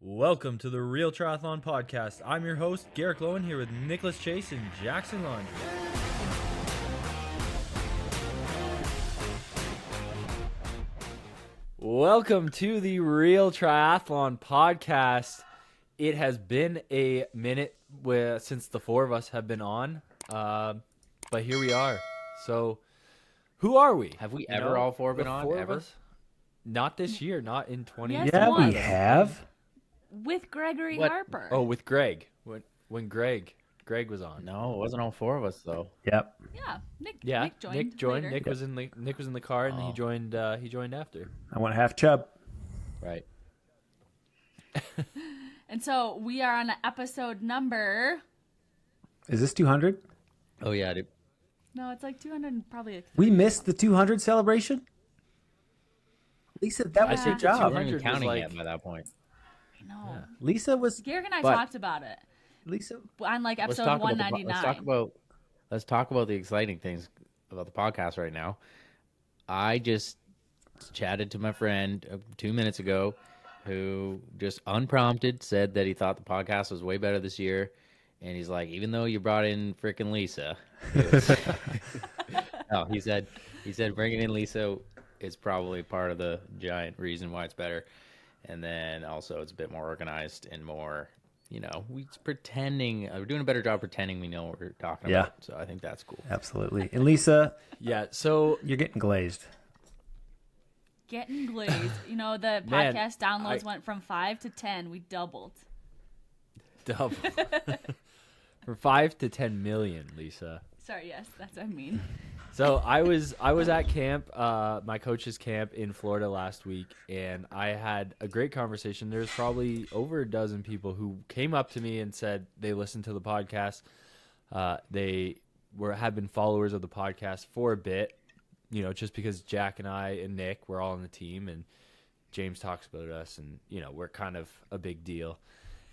Welcome to the Real Triathlon Podcast. I'm your host, Garrick Lowen, here with Nicholas Chase and Jackson Laundry. Welcome to the Real Triathlon Podcast. It has been a minute since the four of us have been on, but here we are. So, who are we? Have we ever all four been on? Ever? Not this year, not in 20. Yes, Yeah, once. we have. With Gregory What? Harper. Oh, with Greg. When Greg was on. No, it wasn't all four of us though. Yep. Yeah, Nick joined. Nick joined. later. Nick was in the car, and then he joined after. I want half chub. Right. And so we are on episode number. Is this 200? Oh yeah, dude. No, it's like 200 and probably. We missed the 200 celebration? Lisa, that was Yeah. your I think We job. weren't 200 even was counting like- yet by that point. No. Lisa was. Garrick and I But- talked about it Lisa. on like Let's episode talk about 199. let's talk about the exciting things about the podcast right now. I just chatted to my friend 2 minutes ago, who just unprompted said that he thought the podcast was way better this year, and he's like, even though you brought in frickin' Lisa, no, he said bringing in Lisa is probably part of the giant reason why it's better. And then also it's a bit more organized and more, we're doing a better job pretending we know what we're talking Yeah. about. So I think that's cool. Absolutely. And Lisa, Yeah. So you're getting glazed. Getting glazed. The Man, podcast downloads went from 5 to 10. We doubled. double for 5 to 10 million, Lisa. Sorry, yes, that's what I mean. So I was at camp, my coach's camp in Florida last week, and I had a great conversation. There's probably over a dozen people who came up to me and said they listened to the podcast. They had been followers of the podcast for a bit, just because Jack and I and Nick were all on the team, and James talks about us, and we're kind of a big deal.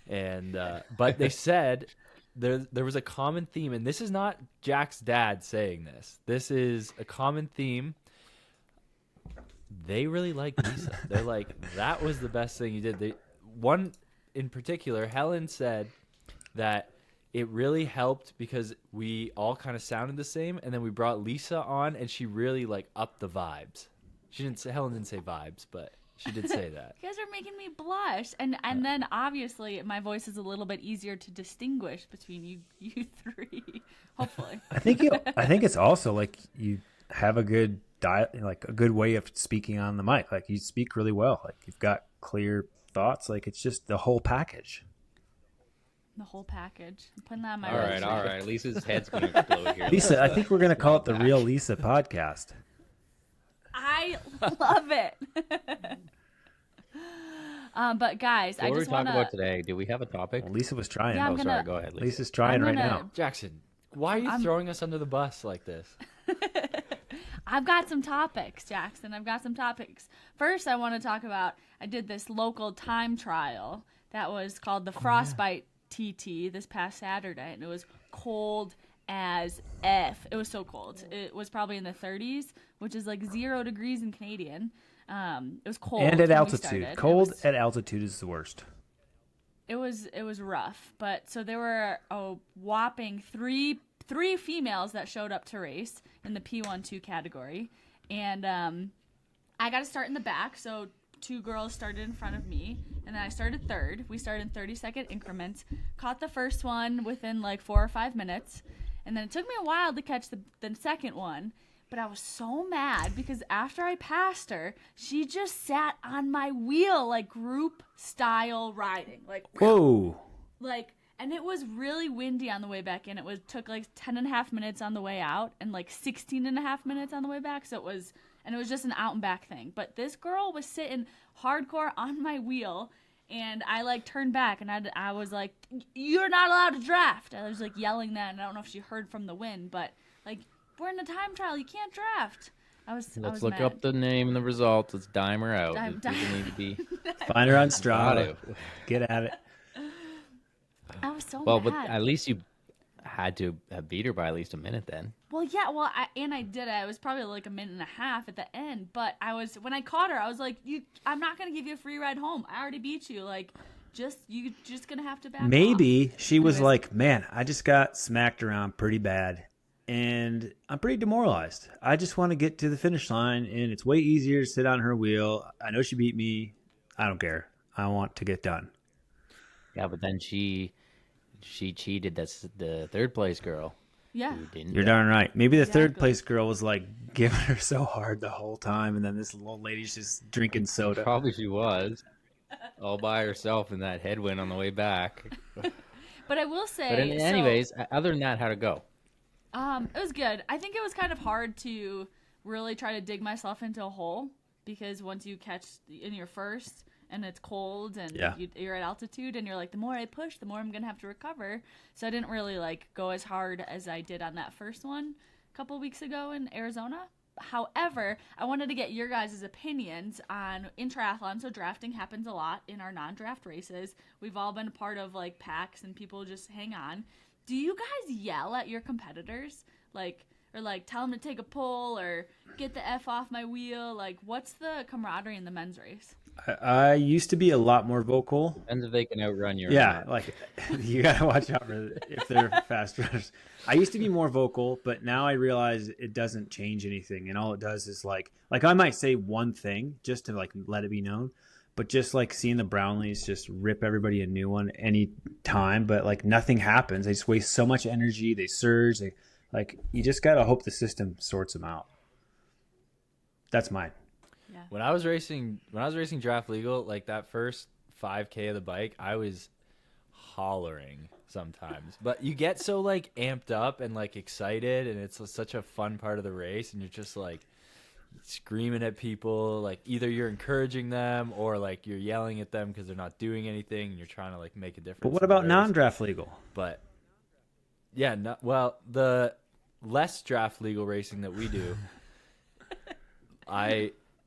And but they said there was a common theme, and this is not Jack's dad saying this. This is a common theme. They really like Lisa. They're like, that was the best thing you did. One in particular, Helen said that it really helped because we all kind of sounded the same, and then we brought Lisa on, and she really upped the vibes. Helen didn't say vibes, but she did say that. You guys are making me blush, and then obviously my voice is a little bit easier to distinguish between you three. Hopefully, I think it's also like you have a good a good way of speaking on the mic. Like you speak really well. Like you've got clear thoughts. Like it's just the whole package. the whole package. I'm putting that on my All resume. right. Lisa's head's going to explode here. Lisa, I think we're gonna call it the Real Lisa Podcast. I love it. But guys, What I were we just talking want about to. today? Do we have a topic? Well, Lisa was trying. Yeah, I'm Oh, gonna- sorry. Go ahead, Lisa. Lisa's trying right gonna- now. Jackson, why are you throwing us under the bus like this? I've got some topics, Jackson. I've got some topics. First, I want to talk about. I did this local time trial that was called the Frostbite TT this past Saturday, and it was cold as F. It was so cold. It was probably in the 30s, which is like 0 degrees in Canadian. It was cold. And when at we altitude, started. cold at altitude is the worst. It was rough, but so there were a whopping three females that showed up to race in the P1-2 category, and I got to start in the back. So 2 girls started in front of me, and then I started third. We started in 30-second increments. Caught the first one within like 4 or 5 minutes, and then it took me a while to catch the second one. But I was so mad because after I passed her, she just sat on my wheel like group style riding, Whoa. and it was really windy on the way back in. Took like 10 and a half minutes on the way out and like 16 and a half minutes on the way back. So it was just an out and back thing. But this girl was sitting hardcore on my wheel, and I turned back and I was like, "You're not allowed to draft." I was like yelling that, and I don't know if she heard from the wind, but we're in a time trial. You can't draft. Let's was look mad. up the name and the results. Let's dime her out. Dime- People need to be. Find her on Got Strava. it. Get at it. I was so Well, mad. but at least you had to have beat her by at least a minute then. Well, yeah, I did it. It was probably like a minute and a half at the end, but when I caught her, I was like, I'm not going to give you a free ride home. I already beat you. you're just gonna have to back Maybe off. she was Anyways. like, man, I just got smacked around pretty bad and I'm pretty demoralized. I just want to get to the finish line, and it's way easier to sit on her wheel. I know she beat me. I don't care. I want to get done. Yeah, but then she cheated. That's the third place girl. Yeah. Who didn't You're go. darn right. Maybe the third Exactly. place girl was like giving her so hard the whole time, and then this little lady's just drinking soda. Probably she was all by herself in that headwind on the way back. But I will say, But anyways, other than that, how'd it go? it was good. I think it was kind of hard to really try to dig myself into a hole, because once you catch in your first and it's cold and Yeah. you're at altitude and you're like, the more I push, the more I'm going to have to recover. So I didn't really like go as hard as I did on that first one a couple weeks ago in Arizona. However, I wanted to get your guys' opinions on in triathlon. So drafting happens a lot in our non-draft races. We've all been a part of like packs and people just hang on. Do you guys yell at your competitors? Or tell them to take a pull or get the F off my wheel? Like, what's the camaraderie in the men's race? I used to be a lot more vocal. Depends if they can outrun you. Or Yeah, not. like you gotta watch out for if they're fast runners. I used to be more vocal, but now I realize it doesn't change anything, and all it does is like I might say one thing just to like let it be known, but just like seeing the Brownlees just rip everybody a new one any time, but like nothing happens. They just waste so much energy. They surge. They like you just gotta hope the system sorts them out. That's mine. When I was racing draft legal, like that first 5K of the bike, I was hollering sometimes. But you get so like amped up and like excited, and it's such a fun part of the race, and you're just like screaming at people. Like either you're encouraging them or like you're yelling at them because they're not doing anything, and you're trying to like make a difference. But what in the about race. non-draft legal? But yeah, well, the less draft legal racing that we do,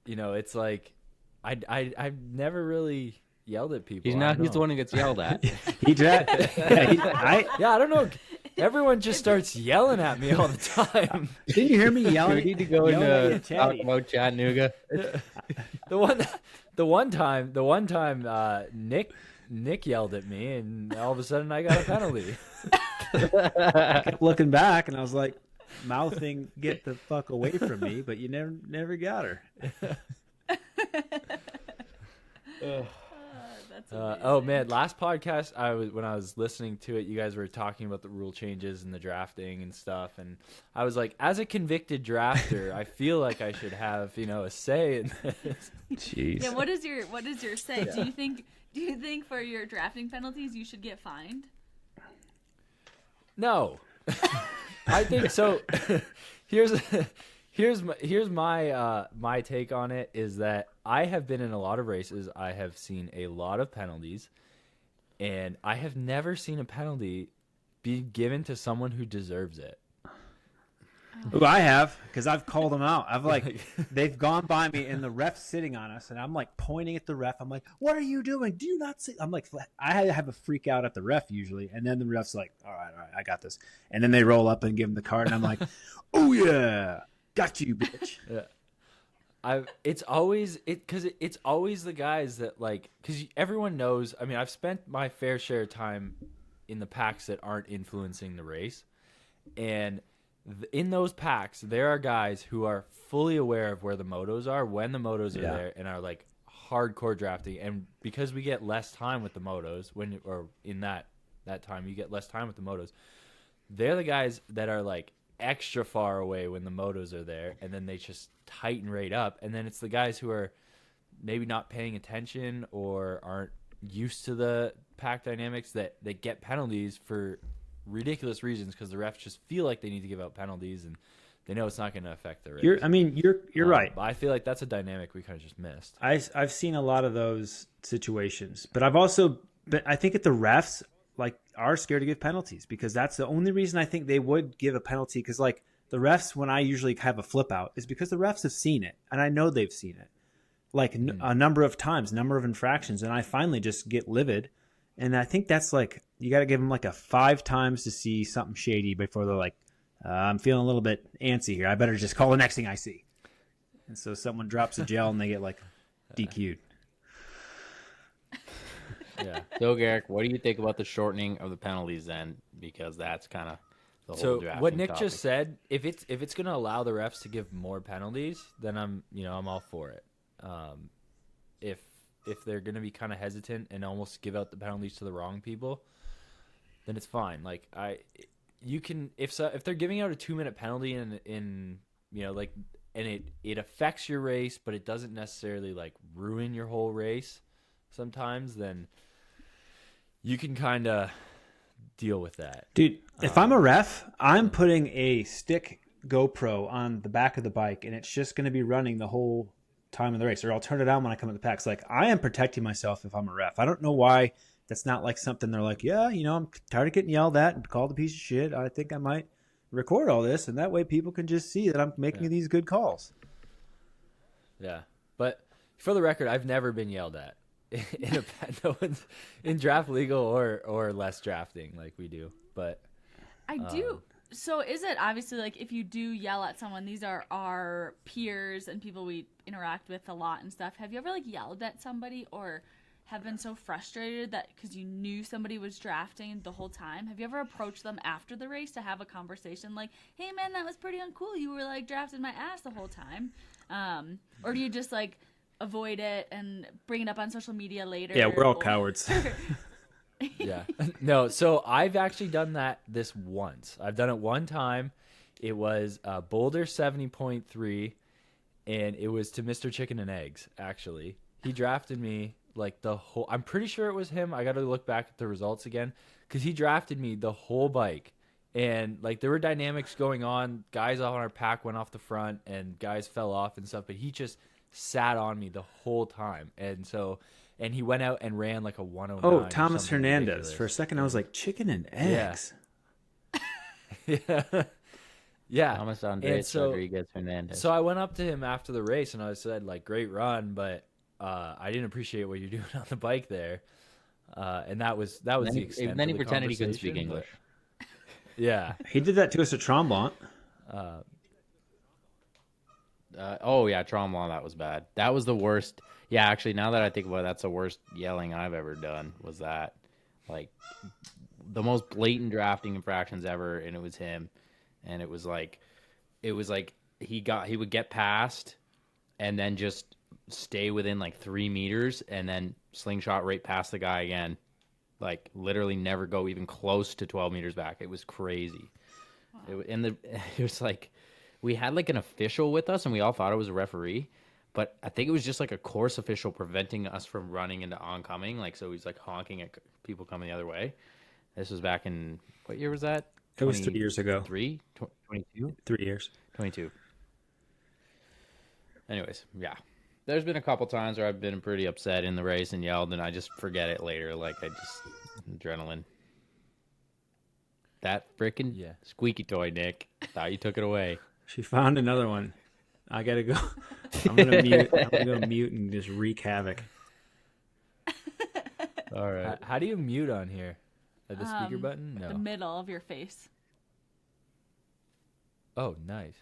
it's like I've never really yelled at people. He's the one who gets yelled at. He draft. I don't know. Everyone just starts yelling at me all the time. Didn't you hear me yelling? We need to go yelling at you, into talk Chatty? about Chattanooga. The one time Nick yelled at me, and all of a sudden I got a penalty. I kept looking back, and I was like, mouthing, "Get the fuck away from me!" But you never got her. That's Oh man, last podcast when I was listening to it, you guys were talking about the rule changes and the drafting and stuff, and I was like, as a convicted drafter, I feel like I should have a say in this. Jeez. Yeah, what is your say? Do you think for your drafting penalties you should get fined? No, I think so. Here's my take on it is that I have been in a lot of races. I have seen a lot of penalties, and I have never seen a penalty be given to someone who deserves it. Ooh, I have, because I've called them out. They've gone by me, and the ref's sitting on us, and I'm like pointing at the ref. I'm like, "What are you doing? Do you not see?" I'm like, I have a freak out at the ref usually, and then the ref's like, "All right, I got this," and then they roll up and give him the card, and I'm like, "Oh yeah, got you, bitch." Yeah. It's always the guys that because everyone knows. I mean, I've spent my fair share of time in the packs that aren't influencing the race, and in those packs, there are guys who are fully aware of where the motos are when the motos are there, and are like hardcore drafting. And because we get less time with the motos in that time, you get less time with the motos. They're the guys that are like extra far away when the motos are there, and then they just tighten right up. And then it's the guys who are maybe not paying attention or aren't used to the pack dynamics that they get penalties for ridiculous reasons, because the refs just feel like they need to give out penalties, and they know it's not going to affect the race. You're right. But I feel like that's a dynamic we kind of just missed. I've seen a lot of those situations, but I think at the refs are scared to give penalties, because that's the only reason I think they would give a penalty. Because like the refs, when I usually have a flip out, is because the refs have seen it, and I know they've seen it a number of times, number of infractions, and I finally just get livid. And I think that's you got to give them a 5 times to see something shady before they're like, I'm feeling a little bit antsy here. I better just call the next thing I see. And so someone drops a gel and they get DQ'd. Yeah. So, Garrick, what do you think about the shortening of the penalties then? Because that's kind of the whole So drafting what Nick topic. just said, if it's going to allow the refs to give more penalties, then I'm all for it. If they're going to be kind of hesitant and almost give out the penalties to the wrong people, then it's fine. Like if they're giving out a 2-minute penalty in like, and it affects your race, but it doesn't necessarily like ruin your whole race sometimes, then you can kind of deal with that. Dude, if I'm a ref, I'm putting a stick GoPro on the back of the bike, and it's just going to be running the whole time of the race, or I'll turn it on when I come at the packs. Like, I am protecting myself if I'm a ref. I don't know why that's not like something they're like, yeah, I'm tired of getting yelled at and called a piece of shit. I think I might record all this, and that way people can just see that I'm making these good calls. Yeah, but for the record, I've never been yelled at no one's in draft legal or less drafting like we do. But I do. So is it obviously like if you do yell at someone, these are our peers and people we interact with a lot and stuff. Have you ever like yelled at somebody or have been so frustrated that because you knew somebody was drafting the whole time? Have you ever approached them after the race to have a conversation like, hey man, that was pretty uncool. You were like drafting my ass the whole time. Or do you just like avoid it and bring it up on social media later? Yeah, we're all cowards. yeah. No, so I've actually done that this once. I've done it one time. It was Boulder 70.3, and it was to Mr. Chicken and Eggs, actually. He drafted me like the whole – I'm pretty sure it was him. I got to look back at the results again because he drafted me the whole bike. And, like, there were dynamics going on. Guys on our pack went off the front, and guys fell off and stuff. But he just sat on me the whole time. And so – and he went out and ran like a 109. Oh, Thomas Hernandez. Ridiculous. For a second, I was like, chicken and eggs. Yeah. Yeah. Thomas Andres Rodriguez Hernandez. So I went up to him after the race, and I said, like, great run, but I didn't appreciate what you're doing on the bike there. And that was the extent of the then he pretended he couldn't speak conversation, English. Yeah. He did that to us at Tremblant. Oh, yeah, Tremblant, that was bad. That was the worst. Yeah, actually, now that I think about it, that's the worst yelling I've ever done was that. Like, the most blatant drafting infractions ever, and it was him. And it was like he would get past and then just stay within like 3 meters and then slingshot right past the guy again. Like, literally never go even close to 12 meters back. It was crazy. Wow. It was like, we had like an official with us and we all thought it was a referee, but I think it was just like a course official preventing us from running into oncoming. Like, so he's like honking at people coming the other way. This was back in, what year was that? It was 3 years ago. 22? 3 years. 22. Anyways, yeah. There's been a couple times where I've been pretty upset in the race and yelled, and I just forget it later. Like, adrenaline. That freaking squeaky toy, Nick. Thought you took it away. She found another one. I gotta go. I'm gonna go mute and just wreak havoc. All right. How do you mute on here? At the speaker button? No. The middle of your face. Oh, nice.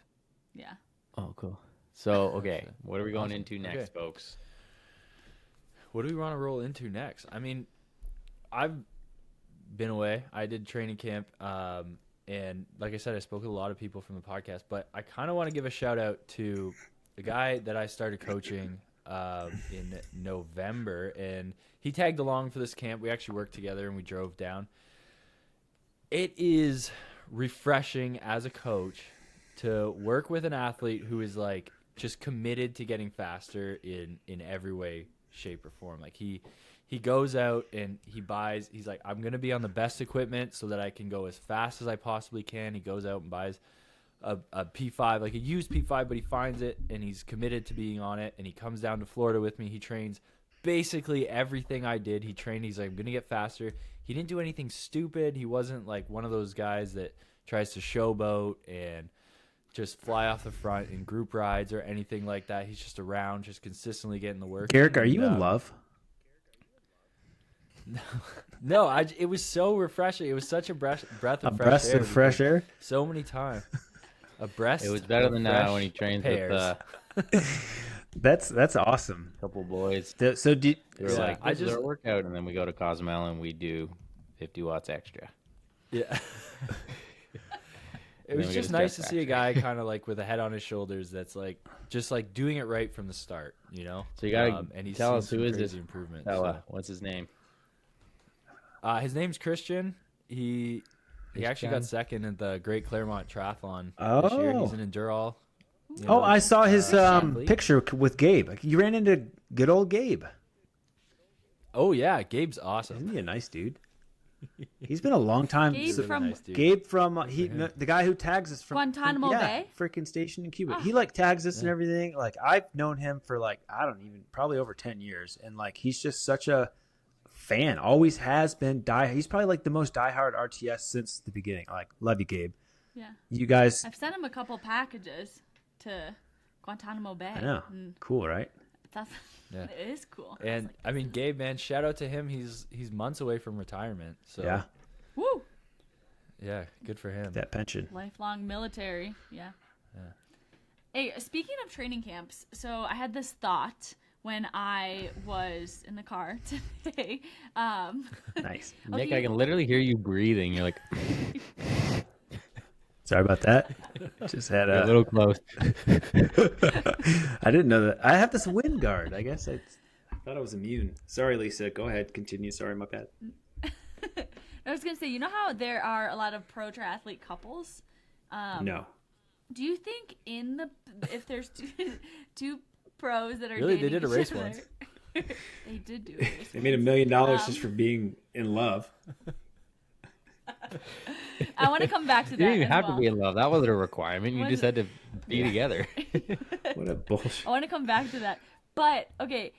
Yeah. Oh, cool. So, okay, what are we going into next, folks? What do we want to roll into next? I mean, I've been away. I did training camp, and like I said, I spoke with a lot of people from the podcast, but I kind of want to give a shout out to the guy that I started coaching in November, and he tagged along for this camp. We actually worked together, and we drove down. It is refreshing as a coach to work with an athlete who is like just committed to getting faster in every way, shape, or form. Like he goes out and he's like, I'm going to be on the best equipment so that I can go as fast as I possibly can. He goes out and buys a P5, like a used P5, but he finds it and he's committed to being on it. And he comes down to Florida with me. He trains basically everything I did. He trained. He's like, I'm going to get faster. He didn't do anything stupid. He wasn't like one of those guys that tries to showboat and just fly off the front in group rides or anything like that. He's just around, just consistently getting the work. Garrick, are you in love? No, it was so refreshing. It was such a breath of fresh air. So many times. A breast. It was better than that when he trains with That's awesome. Couple boys. So do They were Yeah, like, I "This is just- our workout," and then we go to Cozumel and we do 50 watts extra. Yeah. It then was we get just a nice stress to see a guy kind of like with a head on his shoulders that's like just like doing it right from the start, you know? So you gotta and he's tell seen us who some is this crazy improvement. fella. What's his name? His name's Christian. He actually got Christian? second at the Great Claremont Triathlon this year. He's Oh. an Endurall. you Oh, know, I saw his athlete. picture with Gabe. You ran into good old Gabe. Oh yeah, Gabe's awesome. Isn't he a nice dude? He's been a long time. Gabe Really from nice dude. Gabe from the guy who tags us from Guantanamo Bay? freaking station in Cuba. Ah. He like tags us and everything. Like I've known him for like I don't even probably over 10 years, and like he's just such a fan. Always has been. He's probably like the most diehard RTS since the beginning. Like love you, Gabe. Yeah. You guys, I've sent him a couple packages to Guantanamo Bay. I know, And cool, right? that's, Yeah. It is cool. And I mean, Gabe, man, shout out to him. He's months away from retirement. So Yeah, Woo! yeah, good for him. that pension. Lifelong military. Yeah. Yeah. Hey, speaking of training camps, so I had this thought when I was in the car today. Nice. Nick, Okay. I can literally hear you breathing. You're like Sorry about that. Just had you're a a. little close. I didn't know that. I have this wind guard. I guess I thought I was immune. Sorry, Lisa. Go ahead. Continue. Sorry, my bad. I was gonna say, you know how there are a lot of pro triathlete couples? No. Do you think if there's two pros that are Really? They dating did a each race other- once. They did do a race. They made $1 million just for being in love. I want to come back to You that. didn't even as have well. to be in love. That wasn't a requirement. You Was just it? had to be together. What a bullshit. I want to come back to that. But okay,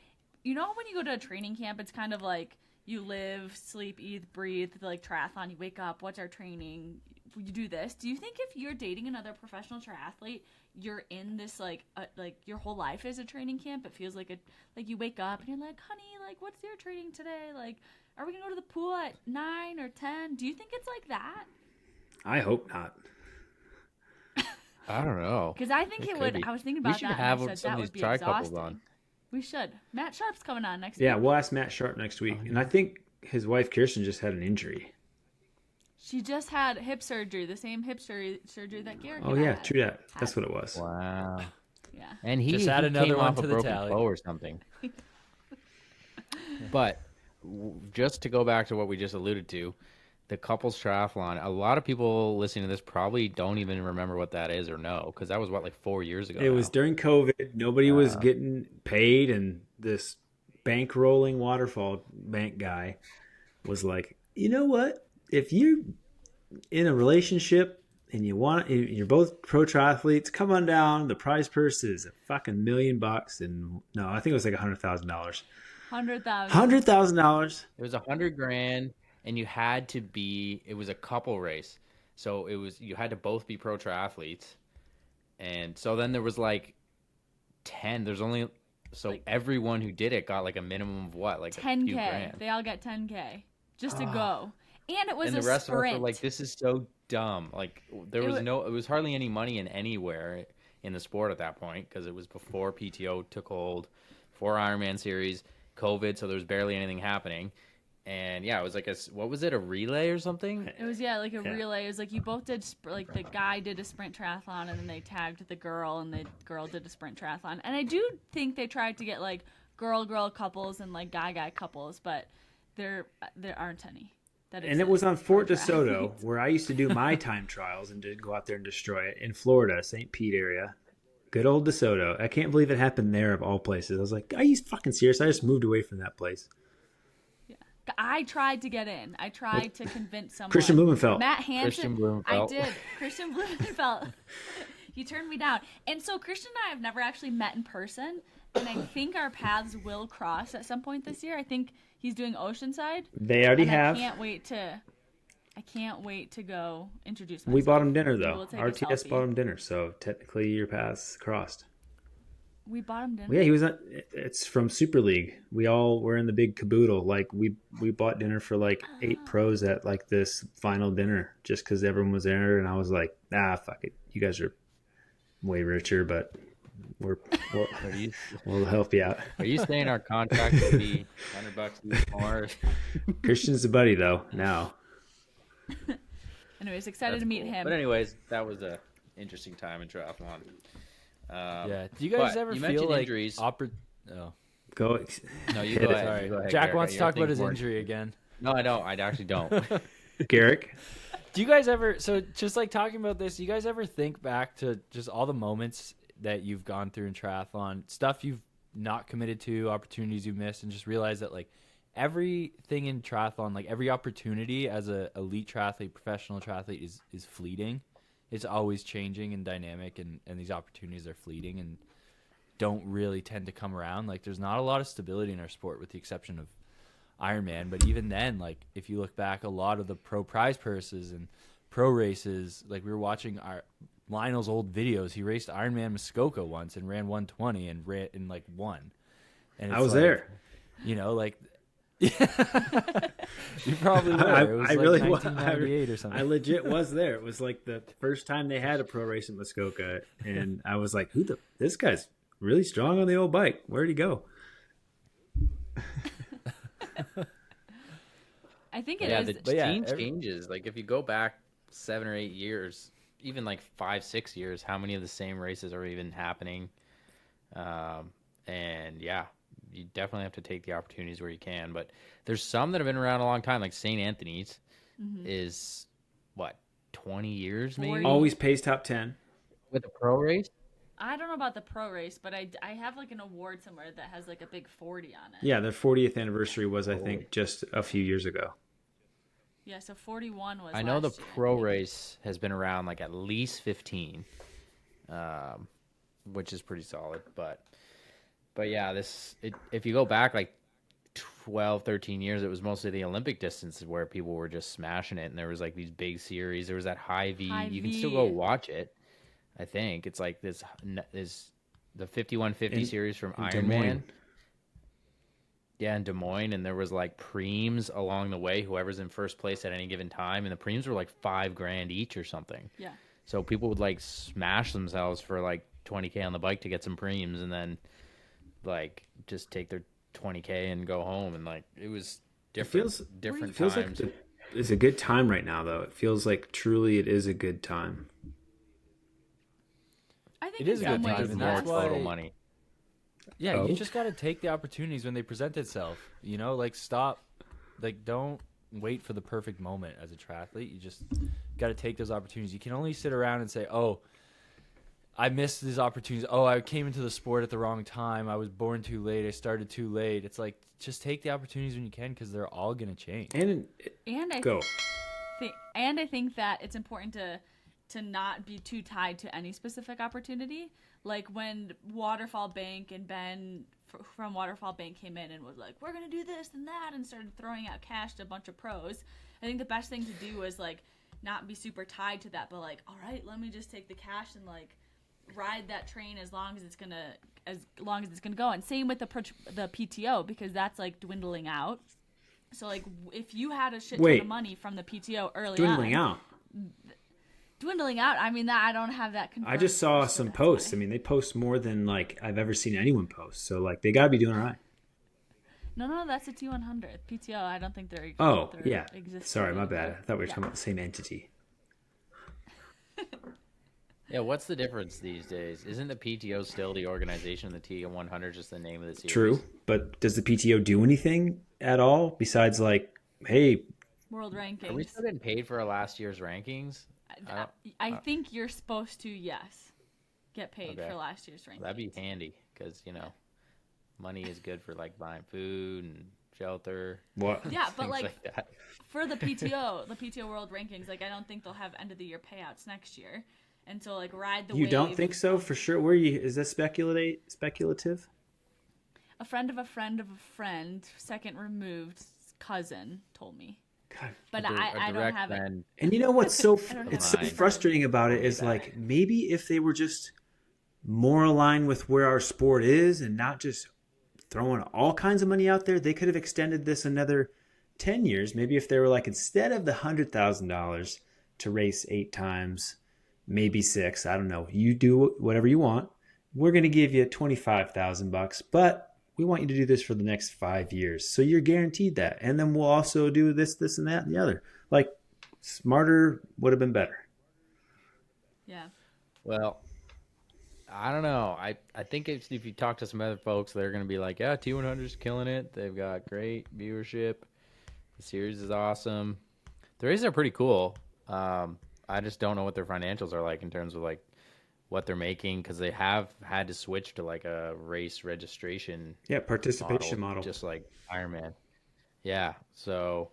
you know when you go to a training camp, it's kind of like you live, sleep, eat, breathe, like triathlon. You wake up, what's our training? You do this. Do you think if you're dating another professional triathlete, you're in this like your whole life is a training camp? It feels like you wake up and you're like, honey, like what's your training today? Like, are we gonna go to the pool at 9 or 10? Do you think it's like that? I hope not. I don't know. Because I think it could would. be. I was thinking We about should that. have and I said some that of would these be tri couples exhausting. on. We should. Matt Sharp's coming on next Yeah, week. we'll ask Matt Sharp next week. And I think his wife Kirsten just had an injury. She just had hip surgery, the same hip surgery that Garrett. Oh yeah, true that. That's what it was. Wow. Yeah. And he Just add he another came one off to a the broken tally. toe or something. But just to go back to what we just alluded to, the couples triathlon. A lot of people listening to this probably don't even remember what that is or know, because that was like 4 years ago. It was now. during COVID. Nobody was getting paid, and this bankrolling waterfall bank guy was like, you know what? If you're in a relationship and you're both pro triathletes, come on down. The prize purse is a fucking $1 million, and no, I think it was like $100,000. 100,000. $100,000. It was $100,000, and you had to be. It was a couple race, so you had to both be pro triathletes, and so then there was like 10. There's only everyone who did it got like a minimum of what, like a few 10K. grand. They all got 10K just to go. And it was And a the rest of us sprint. were like, "This is so dumb." Like there was it was hardly any money in anywhere in the sport at that point, because it was before PTO took hold, before Ironman series, COVID, so there was barely anything happening. And yeah, it was like what was it, a relay or something? It was like a relay. It was like you both did like the guy did a sprint triathlon and then they tagged the girl and the girl did a sprint triathlon. And I do think they tried to get like girl couples and like guy couples, but there aren't any. And it was on Fort DeSoto, where I used to do my time trials and did go out there and destroy it in Florida, St. Pete area. Good old DeSoto. I can't believe it happened there of all places. I was like, are you fucking serious? I just moved away from that place. I tried to get in. I tried to convince someone. Christian Blumenfeld. Matt Hansen. Christian Blumenfeld. I did. Christian Blumenfeld. He turned me down. And so Christian and I have never actually met in person. And I think our paths will cross at some point this year. I think he's doing Oceanside. They already and have. I can't wait to go introduce myself. We bought him dinner, Maybe though. we'll take a RTS selfie. bought him dinner, so technically your paths crossed. We bought him dinner. Well, yeah, he was. It's from Super League. We all were in the big caboodle. Like we bought dinner for like 8 pros at like this final dinner, just because everyone was there, and I was like, fuck it. You guys are way richer, but we'll Are you we'll help you out. are you saying our contract would be $100 each more? Christian's a buddy though now. Anyways, excited That's to meet cool. him. But anyways, that was a interesting time in triathlon. Yeah. Do you guys but ever you feel mentioned like injuries. Oh, Go. No, you Hit go it. ahead. sorry. You go ahead, Jack Garrett. wants to You're talk about his thinking more. injury again. No, I don't. I actually don't. Garrick. Do you guys ever, so just like talking about this, do you guys ever think back to just all the moments that you've gone through in triathlon, stuff you've not committed to, opportunities you missed, and just realize that like everything in triathlon, like every opportunity as a elite triathlete, professional triathlete is fleeting. It's always changing and dynamic, and these opportunities are fleeting and don't really tend to come around. Like there's not a lot of stability in our sport with the exception of Ironman, but even then, like if you look back, a lot of the pro prize purses and pro races, like we were watching Lionel's old videos. He raced Ironman Muskoka once and ran 120 and ran in like one. And I it's was like, there. You know, like you probably were. It was I like really was. 1998 or something. I legit was there. It was like the first time they had a pro race in Muskoka, and I was like, this guy's really strong on the old bike. Where'd he go? I think it Yeah, is. the scene changes. Like if you go back 7 or 8 years, even like 5, 6 years, how many of the same races are even happening? And yeah, you definitely have to take the opportunities where you can. But there's some that have been around a long time, like St. Anthony's is what, 20 years maybe? 40. Always pays top 10. With a pro race? I don't know about the pro race, but I have like an award somewhere that has like a big 40 on it. Yeah, their 40th anniversary was, I think, just a few years ago. Yeah, so 41 was I know the last year. pro race has been around like at least 15, which is pretty solid. But yeah, if you go back like 12, 13 years, it was mostly the Olympic distances where people were just smashing it. And there was like these big series. There was that High V. You can still go watch it. I think it's like this the 5150 series from Ironman. Yeah, in Des Moines, and there was like preems along the way, whoever's in first place at any given time, and the preems were like $5,000 each or something. Yeah. So people would like smash themselves for like 20K on the bike to get some preems, and then like just take their 20K and go home, and like it was different. Different feels times. like it's a good time right now, though. It feels like truly it is a good time. I think It is in a some good ways time, Even and more that's yes. total why- money. Yeah, Oh. you just got to take the opportunities when they present itself. You know, like stop, like don't wait for the perfect moment as a triathlete. You just got to take those opportunities. You can only sit around and say, "Oh, I missed these opportunities. Oh, I came into the sport at the wrong time. I was born too late. I started too late." It's like just take the opportunities when you can because they're all gonna change. And And go. I think that it's important to not be too tied to any specific opportunity. Like when Waterfall Bank and Ben from Waterfall Bank came in and was like, "We're gonna do this and that," and started throwing out cash to a bunch of pros. I think the best thing to do is like not be super tied to that, but like, all right, let me just take the cash and like ride that train as long as it's gonna go. And same with the PTO, because that's like dwindling out. So like if you had a shit ton of money from the PTO early Dwindling on, out. dwindling out. I mean, that I don't have that confirmed. I just saw so some that's posts. why. I mean, they post more than like I've ever seen anyone post. So like they gotta be doing all right. No, that's a T100 PTO. I don't think they're. Oh they're yeah. existing Sorry, my bad. anymore. I thought we were Yeah. talking about the same entity. Yeah, what's the difference these days? Isn't the PTO still the organization, the T100 just the name of the series? True, but does the PTO do anything at all besides like, hey, World rankings. Are we still getting paid for our last year's rankings? I think you're supposed to, yes, get paid Okay. for last year's rankings. That'd be handy because, money is good for like buying food and shelter. what? Yeah, but things like that. for the PTO World Rankings, like I don't think they'll have end of the year payouts next year, and so like ride the You wave. don't think so for sure? Where you is that speculative? A friend of a friend of a friend, second removed cousin told me, God. but A I don't direct have it. friend. And you know what's so I don't it's have so it. frustrating about it is like maybe if they were just more aligned with where our sport is and not just throwing all kinds of money out there, they could have extended this another 10 years. Maybe if they were like, instead of the $100,000 to race 8 times, maybe 6, I don't know, you do whatever you want, we're going to give you $25,000, but we want you to do this for the next 5 years. So you're guaranteed that. And then we'll also do this, and that, and the other. Like, smarter would have been better. Yeah. Well, I don't know. I think if you talk to some other folks, they're going to be like, yeah, T100's killing it. They've got great viewership. The series is awesome. The races are pretty cool. I just don't know what their financials are like in terms of like what they're making, because they have had to switch to like a race registration. Yeah, participation model. Just like Ironman. Yeah, so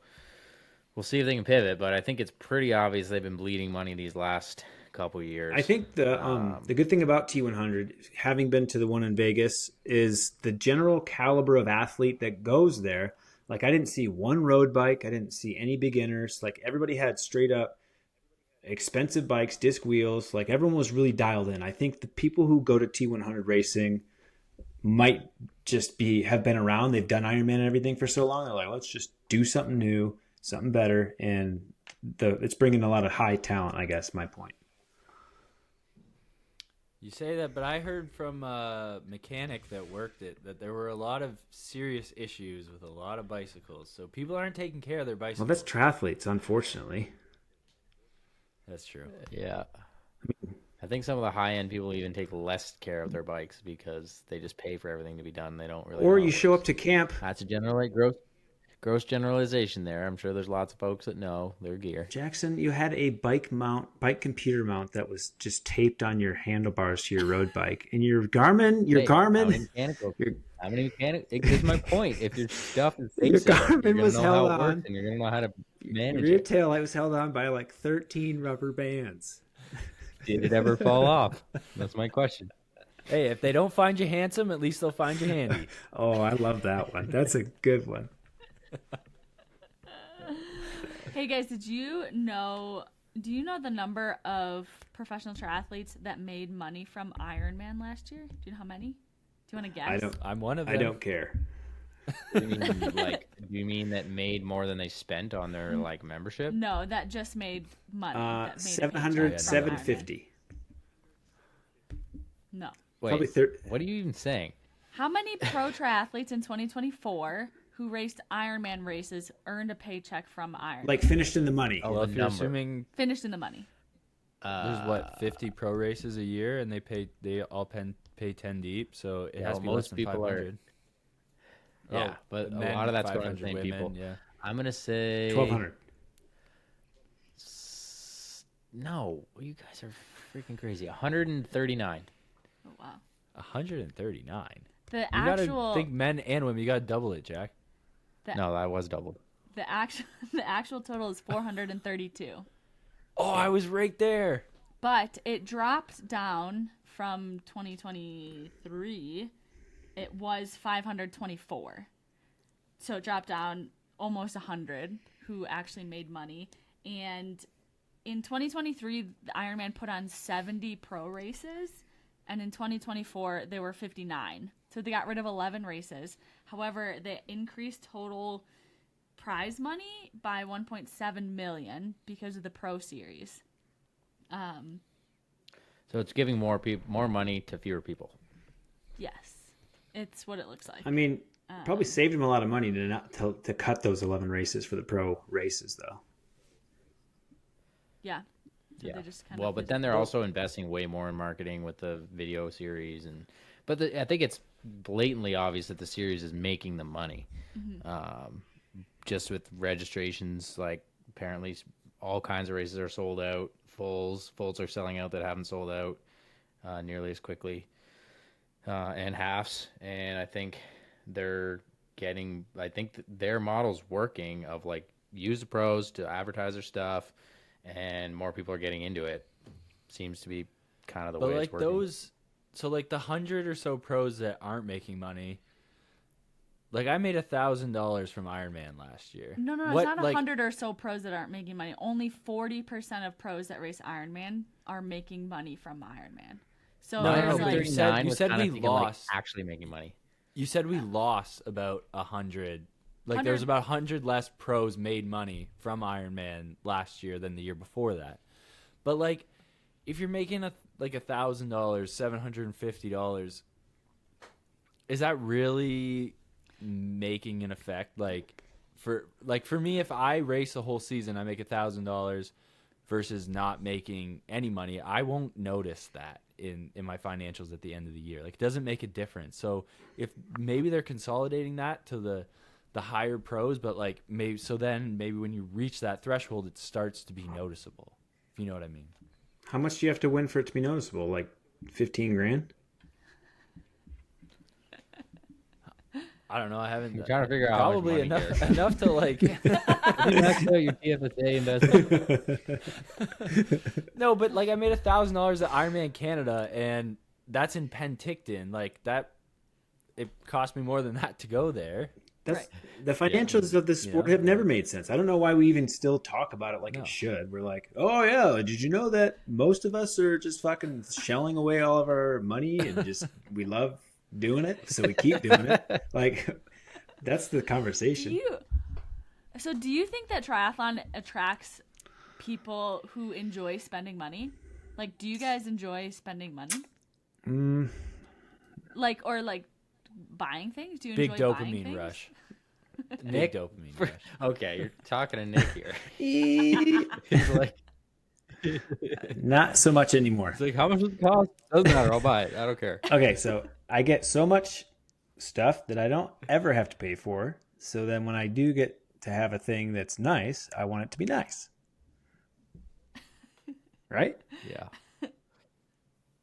we'll see if they can pivot, but I think it's pretty obvious they've been bleeding money these last couple years. I think the good thing about T100, having been to the one in Vegas, is the general caliber of athlete that goes there. Like, I didn't see one road bike. I didn't see any beginners. Like, everybody had straight up expensive bikes, disc wheels. Like, everyone was really dialed in. I think the people who go to T100 racing might just have been around. They've done Ironman and everything for so long. They're like, let's just do something new, something better. And it's bringing a lot of high talent, I guess, my point. You say that, but I heard from a mechanic that worked it that there were a lot of serious issues with a lot of bicycles. So people aren't taking care of their bicycles. Well, that's triathletes, unfortunately. That's true. Yeah. I think some of the high-end people even take less care of their bikes because they just pay for everything to be done. They don't really. Or you show up to camp. That's a gross generalization there. I'm sure there's lots of folks that know their gear. Jackson, you had a bike computer mount that was just taped on your handlebars to your road bike, and your Garmin. How many mechanical? Here's my point. If your stuff is Your basic, Garmin you're gonna was know held how it on. works, and you're gonna know how to manage Your it. tail light was held on by like 13 rubber bands. Did it ever fall off? That's my question. Hey, if they don't find you handsome, at least they'll find you handy. Oh, I love that one. That's a good one. Hey guys, do you know the number of professional triathletes that made money from Ironman last year? Do you know how many? Do you want to guess? I'm one of them. I don't care. Do you mean that made more than they spent on their like membership? No, that just made money. That made 700, paycheck from 750. Ironman. No. Wait, Probably what are you even saying? How many pro triathletes in 2024 who raced Ironman races earned a paycheck from Ironman? Like finished in the money. Well, if you're assuming Finished in the money. there's 50 pro races a year, and they all pay 10 deep, so it has to be less most than people 500. Yeah, but a men, lot of that's going to 500 the same women, people. Yeah. I'm gonna say 1,200. No, you guys are freaking crazy. 139. Oh wow. 139. The You actual gotta think men and women. You gotta double it, Jack. No, that was doubled. the actual total is 432. Oh, I was right there. But it dropped down from 2023. It was 524. So it dropped down almost 100 who actually made money. And in 2023, the Ironman put on 70 pro races. And in 2024, there were 59. So they got rid of 11 races. However, they increased total prize money by 1.7 million because of the pro series. So it's giving more money to fewer people. Yes, it's what it looks like. I mean, probably saved them a lot of money to cut those 11 races for the pro races, though. Yeah. So Yeah. they just kind Well, but then they're also investing way more in marketing with the video series, I think it's blatantly obvious that the series is making the money. Just with registrations, like apparently all kinds of races are sold out. Fulls are selling out that haven't sold out nearly as quickly, and halves. And I think their model's working of like use the pros to advertise their stuff, and more people are getting into it. Seems to be kind of the way it's working. So like the 100 or so pros that aren't making money. Like I made $1,000 from Ironman last year. No, it's not 100 or so pros that aren't making money. Only 40% of pros that race Ironman are making money from Ironman. So No, there's but like, you said we lost. Like actually making money. You said we lost about 100. Like there was about 100 less pros made money from Ironman last year than the year before that. But like, if you're making like $1,000, $750, is that really making an effect? Like for me, if I race a whole season, I make $1,000 versus not making any money, I won't notice that in my financials at the end of the year. Like, it doesn't make a difference. So if maybe they're consolidating that to the higher pros, but like maybe when you reach that threshold, it starts to be noticeable. If you know what I mean. How much do you have to win for it to be noticeable? Like 15 grand? I don't know. I haven't. I'm trying to figure out how much probably money, enough to like. That's what your TFSA investment. No, but like I made $1,000 at Ironman Canada, and that's in Penticton. Like that, it cost me more than that to go there. That's the financials of this sport have never made sense. I don't know why we even still talk about it like it should. We're like, oh yeah, did you know that most of us are just fucking shelling away all of our money and just we love doing it, so we keep doing it. Like that's the conversation. Do you think that triathlon attracts people who enjoy spending money? Like, do you guys enjoy spending money? Like buying things? Do you Big enjoy buying dopamine things? rush. Nick, Big dopamine rush. Okay, you're talking to Nick here. He's like, Not so much anymore. it's like, how much does it cost? Doesn't matter. I'll buy it. I don't care. Okay, so I get so much stuff that I don't ever have to pay for. So then when I do get to have a thing that's nice, I want it to be nice. Right? Yeah.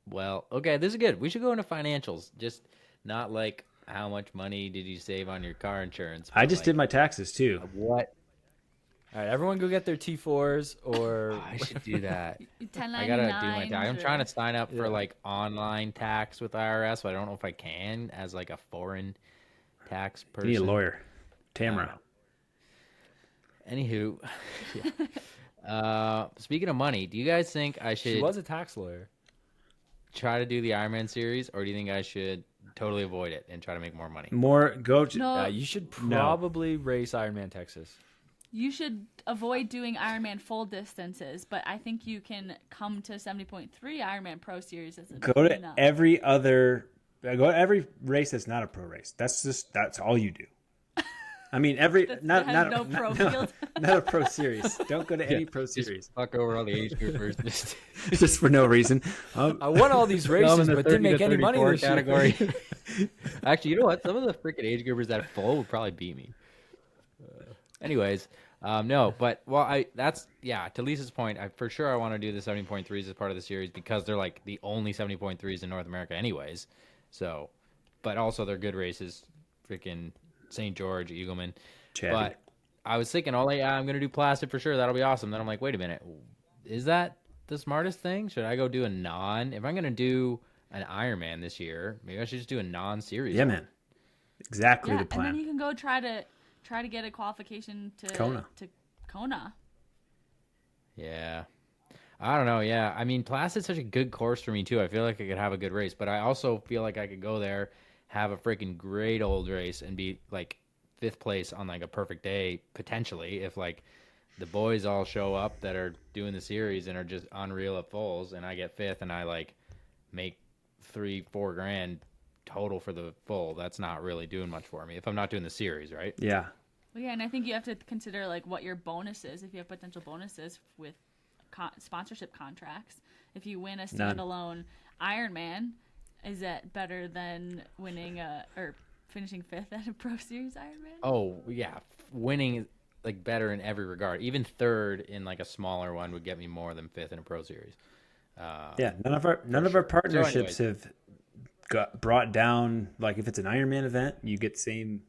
Well, okay, this is good. We should go into financials. Just not like how much money did you save on your car insurance. I but just like, did my taxes too. what? All right, everyone, go get their T4s or. I should do that. 1099. I gotta do my tax. I'm trying to sign up for like online tax with IRS, but I don't know if I can as like a foreign tax person. You need a lawyer. Tamara. Anywho, speaking of money, do you guys think I She should was a tax lawyer. try to do the Ironman series, or do you think I should totally avoid it and try to make more money? More go to No, You should probably race Ironman Texas. you should avoid doing Ironman full distances, but I think you can come to 70.3 Ironman Pro Series as a go to every race that's not a pro race. That's all you do. I mean, not no pro field. not a pro series. Don't go to any pro series. Fuck over all the age groupers. Just for no reason. I won all these races, but didn't make any money this category. year. Actually, you know what? Some of the freaking age groupers that full would probably beat me. Anyways, no, but to Lisa's point, I want to do the 70.3s as part of the series because they're like the only 70.3s in North America anyways. So, but also they're good races. Freaking St. George, Eagleman. Chatty. But I was thinking, I'm going to do Placid for sure. That'll be awesome. Then I'm like, wait a minute. Is that the smartest thing? Should I go do if I'm going to do an Ironman this year, maybe I should just do a non-series. Yeah, man. Exactly the And plan. then you can go try to get a qualification to Kona. Yeah. I don't know. Yeah. I mean, Placid's such a good course for me too. I feel like I could have a good race, but I also feel like I could go there, have a freaking great old race and be like 5th place on like a perfect day, potentially, if like the boys all show up that are doing the series and are just unreal at fulls and I get 5th and I like make 3-4 grand total for the full. That's not really doing much for me if I'm not doing the series, right? Yeah. Well, yeah, and I think you have to consider like what your bonus is if you have potential bonuses with sponsorship contracts. If you win a standalone Ironman, is that better than winning or finishing 5th at a Pro Series Ironman? Oh yeah, winning is like better in every regard. Even 3rd in like a smaller one would get me more than 5th in a Pro Series. Yeah, none of our partnerships have got brought down. Like if it's an Ironman event, you get the same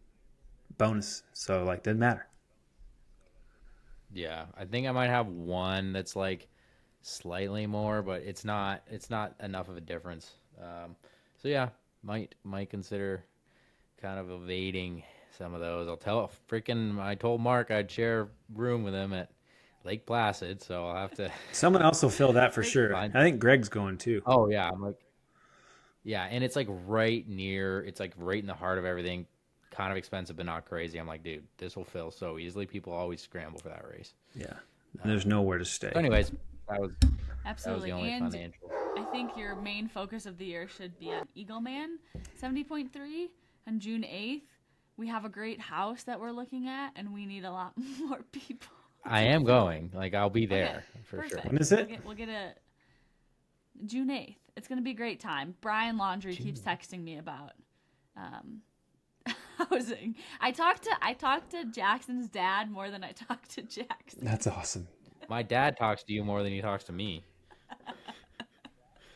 bonus. So like doesn't matter. Yeah, I think I might have one that's like slightly more, but it's not enough of a difference. So yeah, might consider kind of evading some of those. I told Mark I'd share room with him at Lake Placid, so I'll have to. Someone else will fill that for sure. I think Greg's going too. Oh yeah, and it's like right in the heart of everything. Kind of expensive, but not crazy. I'm like, dude, this will fill so easily. People always scramble for that race. Yeah, and there's nowhere to stay. So anyways, that was Absolutely. the only financial. I think your main focus of the year should be on Eagleman 70.3 on June 8th. We have a great house that we're looking at, and we need a lot more people. I am going. Like, I'll be there for perfect. sure. When is it? We'll get a June 8th. It's going to be a great time. Brian Laundrie keeps texting me about housing. I talked to Jackson's dad more than I talked to Jackson. That's awesome. My dad talks to you more than he talks to me.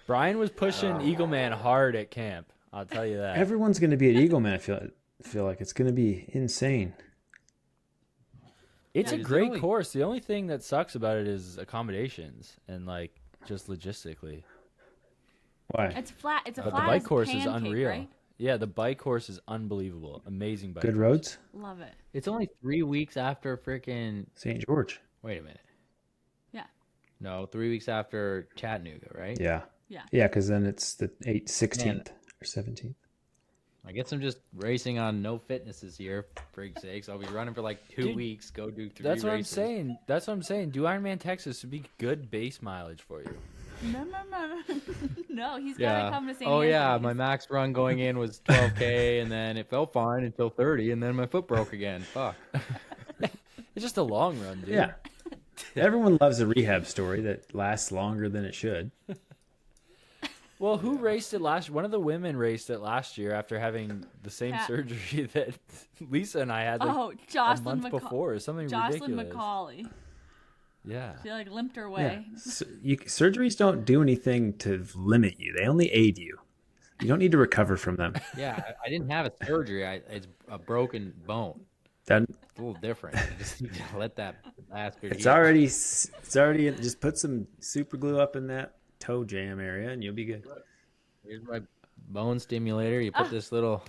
Brian was pushing Eagleman hard at camp. I'll tell you that. Everyone's going to be at Eagleman. I feel like it's going to be insane. It's Yeah, a it's great only- course. The only thing that sucks about it is accommodations and like just logistically. Why? It's flat. It's a But the flat bike as course is pancake, unreal. right? Yeah, the bike course is unbelievable. Amazing bike. Good course. roads? Love it. It's only 3 weeks after freaking. St. George. Wait a minute. Yeah. No, 3 weeks after Chattanooga, right? Yeah. Yeah. Yeah, because then it's the 16th or 17th. I guess I'm just racing on no fitness this year, for freak's sakes. I'll be running for like 2 Dude, weeks, go do 3 That's what races. I'm saying. That's what I'm saying. Do Ironman Texas would be good base mileage for you. No. No, he's got Yeah. to come to St. Oh, yeah. Anthony's. My max run going in was 12K, and then it felt fine until 30, and then my foot broke again. Fuck. It's just a long run, dude. Yeah. Everyone loves a rehab story that lasts longer than it should. Well, who raced it last? One of the women raced it last year after having the same Kat. surgery that Lisa and I had like Oh, a Jocelyn month before. Something Jocelyn ridiculous. McCauley. Yeah. She like limped her Yeah. way. Surgeries don't do anything to limit you. They only aid you. You don't need to recover from them. Yeah, I didn't have a surgery. It's a broken bone. That It's a little different. You just need to let that bastard it's heal. already just put some super glue up in that toe jam area and you'll be good. Here's my bone stimulator. You put this little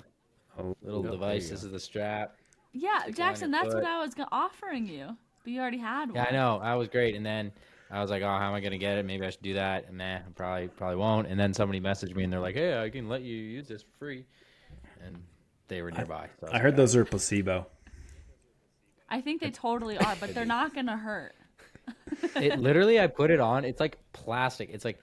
Oh, device. This is the strap. Yeah, Stick it on Jackson, your that's what foot. I was offering you, but you already had one. Yeah, I know. That was great. And then I was like, oh, how am I going to get it? Maybe I should do that. And I probably won't. And then somebody messaged me and they're like, hey, I can let you use this for free. And they were nearby. So I heard those are placebo. I think they totally are, but they're not gonna hurt. It literally, I put it on. It's like plastic. It's like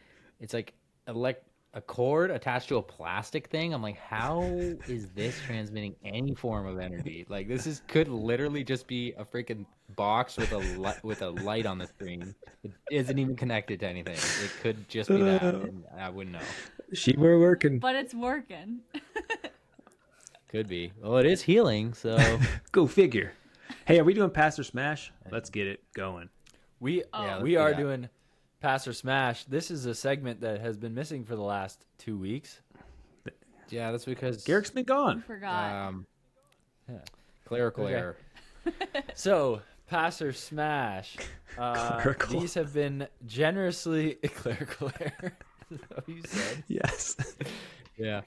a cord attached to a plastic thing. I'm like, how is this transmitting any form of energy? Like this could literally just be a freaking box with a light on the screen. It isn't even connected to anything. It could just be that, and I wouldn't know. She were working. But it's working. Could be. Well, it is healing, so Go figure. Hey, are we doing pass or smash? Let's get it going. We let's we do are that. doing Pass or Smash. This is a segment that has been missing for the last 2 weeks. yeah, that's because Garrick's been gone. Forgot. Yeah. clerical Okay. error. So, Pass or Smash. Clerical. These have been generously clerical error. Is that what you said? Yes. Yeah.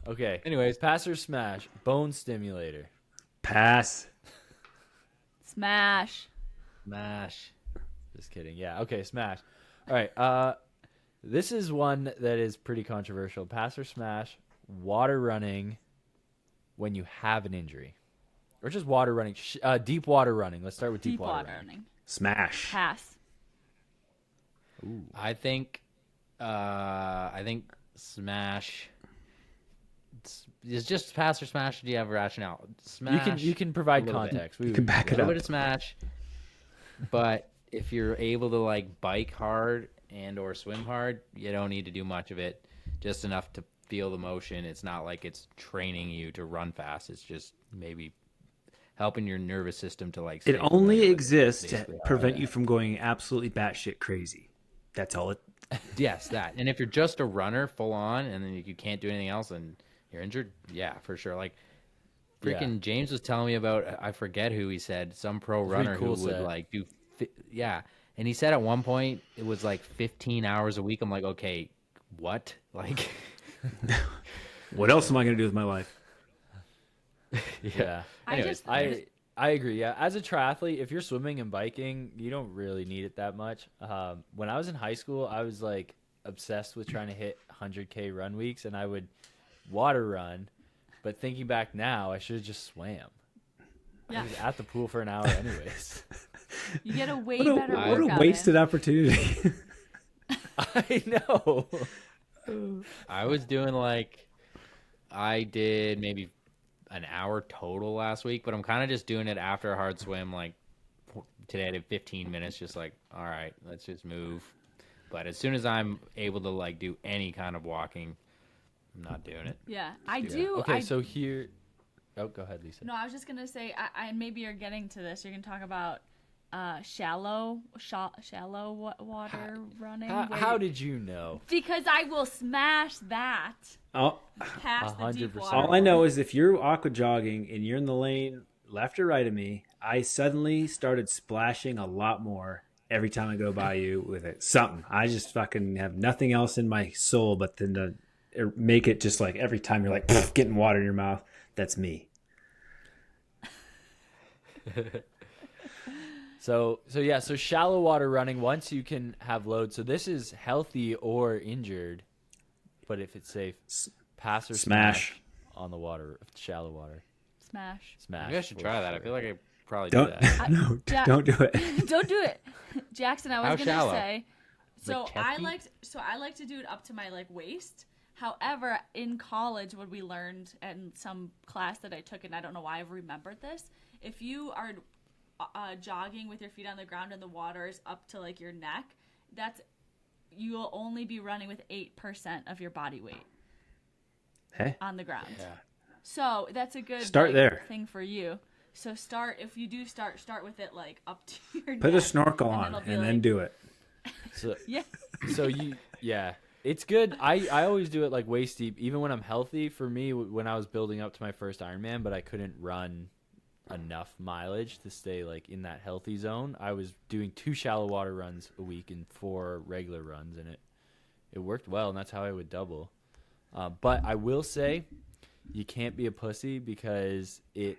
Okay. Anyways, Pass or Smash. Bone stimulator. Pass. Smash. Smash. Just kidding. Yeah. Okay. Smash. All right. This is one that is pretty controversial. Pass or Smash. Water running when you have an injury, or just water running. Deep water running. Let's start with deep water running. running. Smash. Pass. I think Smash. It's just pass or smash. Do you have a rationale? Smash. You can provide a little bit. context. You can back A it little up. bit of smash, but if you're able to like bike hard and or swim hard, you don't need to do much of it. Just enough to feel the motion. It's not like it's training you to run fast. It's just maybe helping your nervous system to like. It stay only familiar with it, exists to basically. prevent you from going absolutely batshit crazy. That's all it. Yes, that. And if you're just a runner, full on, and then you can't do anything else, and you're injured, yeah, for sure. Like, freaking James was telling me about, I forget who he said, some pro runner cool who would set. like do, yeah. And he said at one point it was like 15 hours a week. I'm like, okay, what? Like, What else am I going to do with my life? Yeah. Anyways, I agree. Yeah, as a triathlete, if you're swimming and biking, you don't really need it that much. When I was in high school, I was like obsessed with trying to hit 100K run weeks, and I would water run. But thinking back now, I should have just swam. I Yeah. was at the pool for an hour anyways. You get a way What better a workout. wasted opportunity. I know. I was doing I did maybe an hour total last week, but I'm kind of just doing it after a hard swim. Like today I did 15 minutes, just all right, let's just move. But as soon as I'm able to do any kind of walking, I'm not doing it. Yeah, I Yeah. do. Okay, so here. Oh, go ahead, Lisa. No, I was just gonna say, I maybe you're getting to this. You're gonna talk about shallow water running. How did you know? Because I will smash that Oh, past the deep 100%. water. all I know is if you're aqua jogging and you're in the lane left or right of me, I suddenly started splashing a lot more every time I go by you with it. Something. I just fucking have nothing else in my soul but then to make it just like every time you're getting water in your mouth. That's me. So shallow water running, once you can have load. So this is healthy or injured, but if it's safe, pass or smash on the water, shallow water. Smash. Smash. Maybe I should try that. I feel like I probably Don't do that. no, Ja- don't do it. Don't do it, Jackson. I was How gonna shallow? say. So Like I chest deep? like to do it up to my waist. However, in college, what we learned in some class that I took, and I don't know why I've remembered this, if you are jogging with your feet on the ground and the water is up to your neck, you will only be running with 8% of your body weight Hey, on the ground. Yeah. So that's a good Start there. thing for you. So if you do start with it up to your put a neck, snorkel and on it'll be and then do it. So Yeah. it's good. I always do it waist deep, even when I'm healthy. For me, when I was building up to my first Ironman, but I couldn't run enough mileage to stay in that healthy zone, I was doing 2 shallow water runs a week and 4 regular runs, and it worked well, and that's how I would double. But I will say, you can't be a pussy because it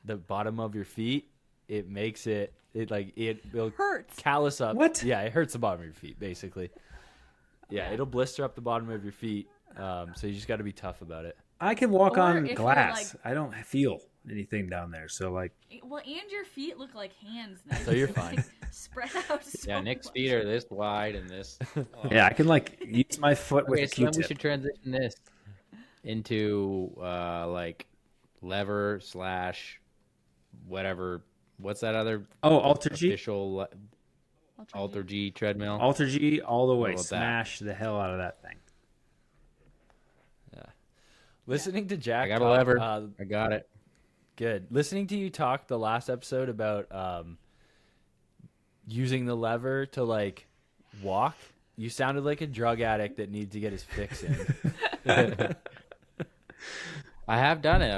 the bottom of your feet, it makes it will Hurts. callus up. What? Yeah, it hurts the bottom of your feet basically. Yeah, it'll blister up the bottom of your feet. So you just got to be tough about it. I can walk Or on if you're, glass. I don't feel anything down there. So Well, and your feet look like hands now. So you're fine. Spread out. So Yeah, Nick's much. feet are this wide and this. yeah, I can use my foot with Okay, a so then we Q-tip. should transition this into lever / whatever. What's that other Oh, Alter G. official Alter G treadmill? Alter G all the way. How about that? Smash the hell out of that thing. Listening to Jack I got a talk, lever. I got it. good. Listening to you talk the last episode about using the lever to walk, you sounded like a drug addict that needs to get his fix in. I have done it.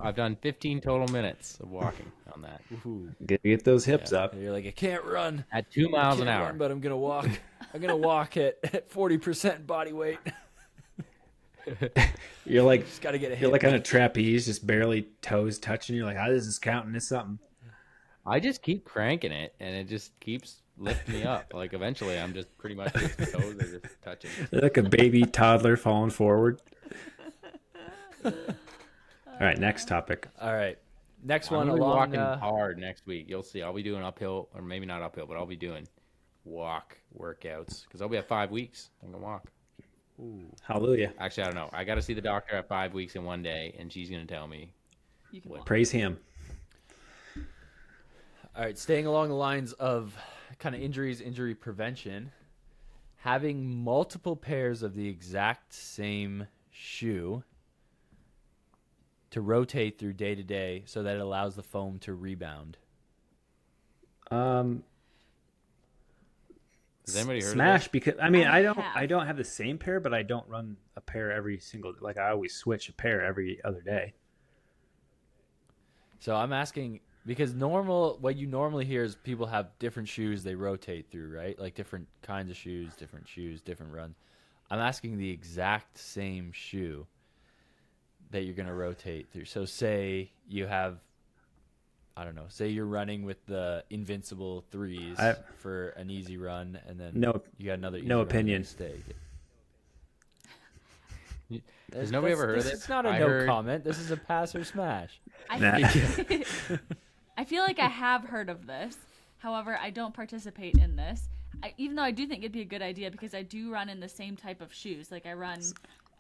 I've done 15 total minutes of walking on that Ooh. Get those hips up. You're like, I can't run. at 2 miles an Can't hour. run, but I'm gonna walk. I'm gonna walk at 40% body weight. You're Just gotta get a hit. you're on a trapeze, just barely toes touching. You're like, this is counting as something. I just keep cranking it, and it just keeps lifting me up. Eventually, I'm just pretty much just toes are just touching. You're like a baby toddler falling forward. All right, next topic. All right, next I'm one gonna be along. walking hard next week. You'll see. I'll be doing uphill, or maybe not uphill, but I'll be doing walk workouts because I'll be at 5 weeks. I'm gonna walk. Hallelujah. Actually, I don't know. I got to see the doctor at 5 weeks in one day, and she's gonna tell me. You can walk. Praise him. All right, staying along the lines of kind of injury prevention, having multiple pairs of the exact same shoe to rotate through day to day so that it allows the foam to rebound. Has anybody heard Smash of because I I don't have the same pair, but I don't run a pair every single. I always switch a pair every other day. So I'm asking because what you normally hear is people have different shoes they rotate through, right? Like different kinds of shoes, different runs. I'm asking the exact same shoe that you're going to rotate through. So say you have, I don't know, say you're running with the Invincible 3s for an easy run, and then you got another easy no run the opinion. next day. Has nobody ever heard of this? It's not a I no heard- comment. This is a pass or smash. I, Nah. I feel like I have heard of this. However, I don't participate in this. Even though I do think it'd be a good idea because I do run in the same type of shoes. Like I run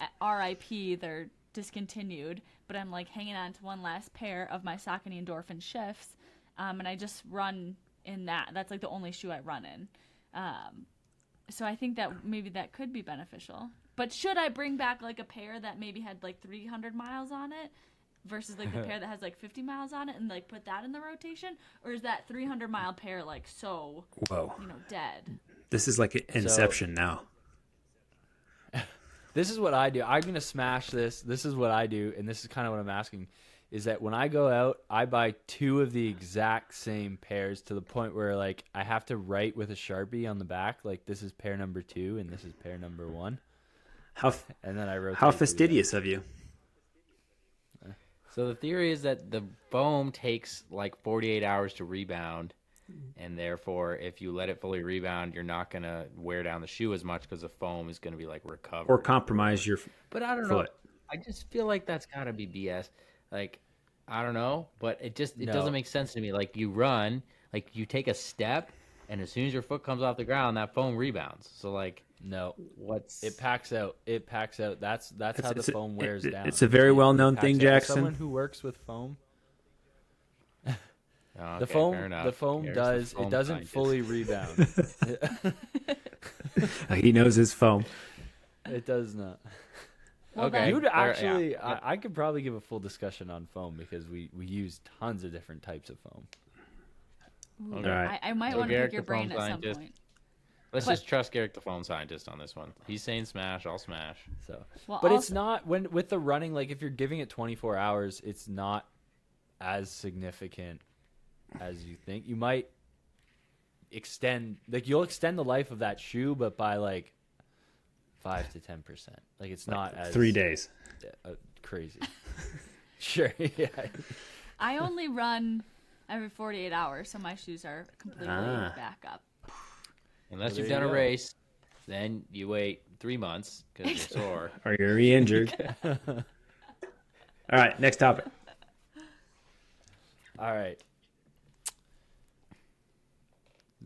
at RIP, they're discontinued, but I'm like hanging on to one last pair of my Saucony Endorphin shifts, and I just run in that. That's like the only shoe I run in. So I think that maybe that could be beneficial. But should I bring back like a pair that maybe had like 300 miles on it versus like the pair that has like 50 miles on it and like put that in the rotation? Or is that 300-mile pair like so, dead? This is like Inception now. This is what I do. I'm going to smash this. This is what I do, and this is kind of what I'm asking, is that when I go out, I buy 2 of the exact same pairs to the point where, like, I have to write with a Sharpie on the back, like, this is pair number 2 and this is pair number 1. And then I rotate. How fastidious of you. So the theory is that the foam takes like 48 hours to rebound, and therefore if you let it fully rebound, you're not going to wear down the shoe as much because the foam is going to be like recovered. Or compromise your But I don't know. I just feel like that's got to be BS. Like, I don't know, but it doesn't make sense to me. Like you run, like you take a step, and as soon as your foot comes off the ground, that foam rebounds. So like, no, it packs out. It packs out. That's how the foam wears down. It's a very well-known thing, Jackson. Someone who works with foam. Okay, the foam doesn't fully rebound. He knows his foam. It does not. Well, Okay. You'd actually, I could probably give a full discussion on foam because we use tons of different types of foam. Ooh, All right. I might So want to Garrett, pick your the foam brain at some scientist. point. Let's just trust Garrick, the foam scientist, on this one. He's saying smash, I'll smash. So, Well, but it's also- not with the running. Like if you're giving it 24 hours, it's not as significant as you think. You might you'll extend the life of that shoe, but by like 5 to 10%. Like it's not as 3 days. Crazy. Sure. Yeah. I only run every 48 hours, so my shoes are completely back up. Unless Well, you've there done you a go. race, then you wait 3 months because you're sore. Or you're re-injured. All right, next topic. All right.